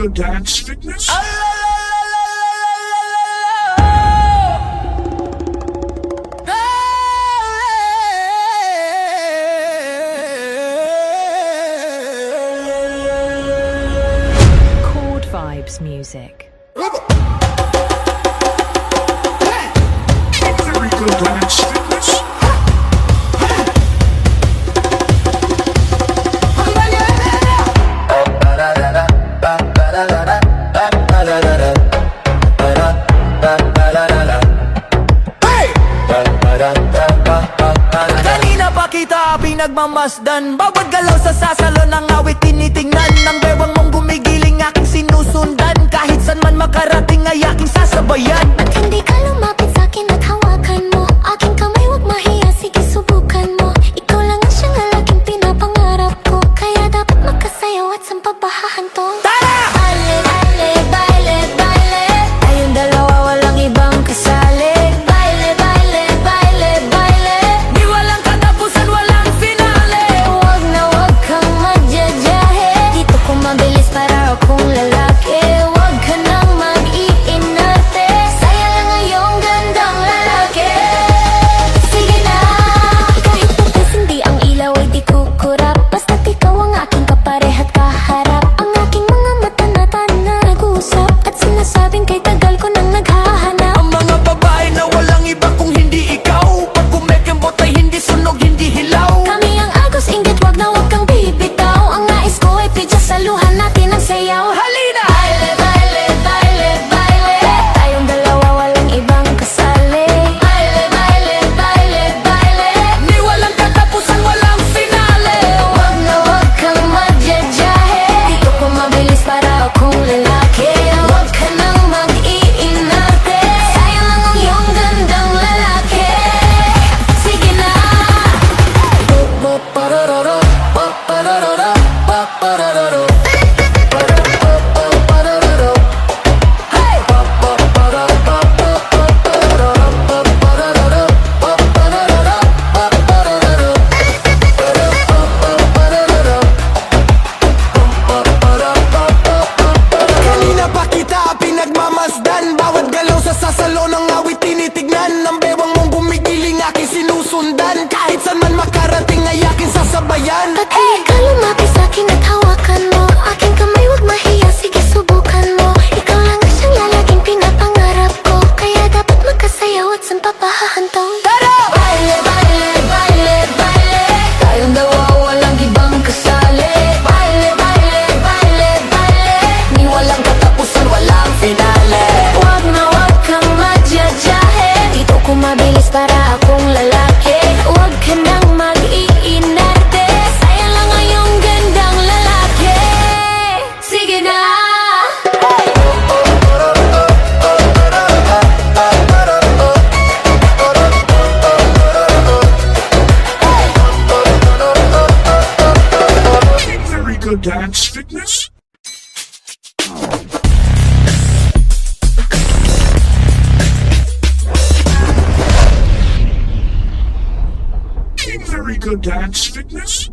good dance fitness? Chord Vibes Music. Very good dance fitness? Kanina pa kita pinagmamasdan, bawat galaw sa sasalo ng awit tinitingnan. Ng bewang mong gumigiling aking sinusundan, kahit saan man makarating ay aking sasabayan. Ba't hindi ka lumapit sa'kin at hawakan mo aking kamay, wag mahiya, sige subukan mo. Ikaw lang ang siyang lalaking pinapangarap ko, kaya dapat magkasayaw at sampabahahan to. Tara! Baile, baile, baile, baile, tayong dalawa walang ibang kasali. Baile, baile, baile, baile, Di walang katapusan, walang finale. wag na wag kang magjajahe, dito ko mabilis para akong lalaki. Wag ka nang mag-iinarte, saya lang ngayong gandang lalaki. Sige na, kahit pagkas hindi ang ilaw ay di kukurap, basta't ikaw ang aking kaparehat kaharap. Ang aking mga mata na nag-uusap, at sinasabing kay tagal ko nang naghahanap. Ang mga babae na walang iba kung hindi ikaw, pag kumekembot ay hindi sunog, hindi hilaw. Kami ang agos inggit, wag na wag kang bibitaw. Ang nais ko ay pidya sa luhan natin ang sayaw. Halina! Baile, baile, baile, baile, tayong dalawa walang ibang kasali. Baile, baile, baile, baile, Di walang katapusan, walang finale. wag na wag kang magjajahe, dito ko mabilis para akong lalaki. Wag ka nang mag-iinarte, sayang lang ang iyong gandang lalaki. Sige na. Kanina pa kita pinagmamasdan, bawat galaw sa sasalo ng awit tinitignan. Ang bewang mong gumigiling aking sinusundan, kahit saan man makarating ay aking sasabayan. Ba't hindi ka lumapit sa'kin at hawakan mo aking kamay, wag mahiya, sige subukan mo. Ikaw lang ang siyang lalaking pinapangarap ko, kaya dapat magkasayaw at sampabahahan to. Tara! Baile, baile, baile, baile, tayong dalawa walang ibang kasali. Baile, baile, baile, baile, Di walang katapusan, walang finale. wag na wag kang magjajahe, dito ko mabilis para akong lalaki. Wag ka nang mag-iinarte, sayang lang ngayong gandang lalaki. Sige na. Very good dance fitness? Very good dance fitness?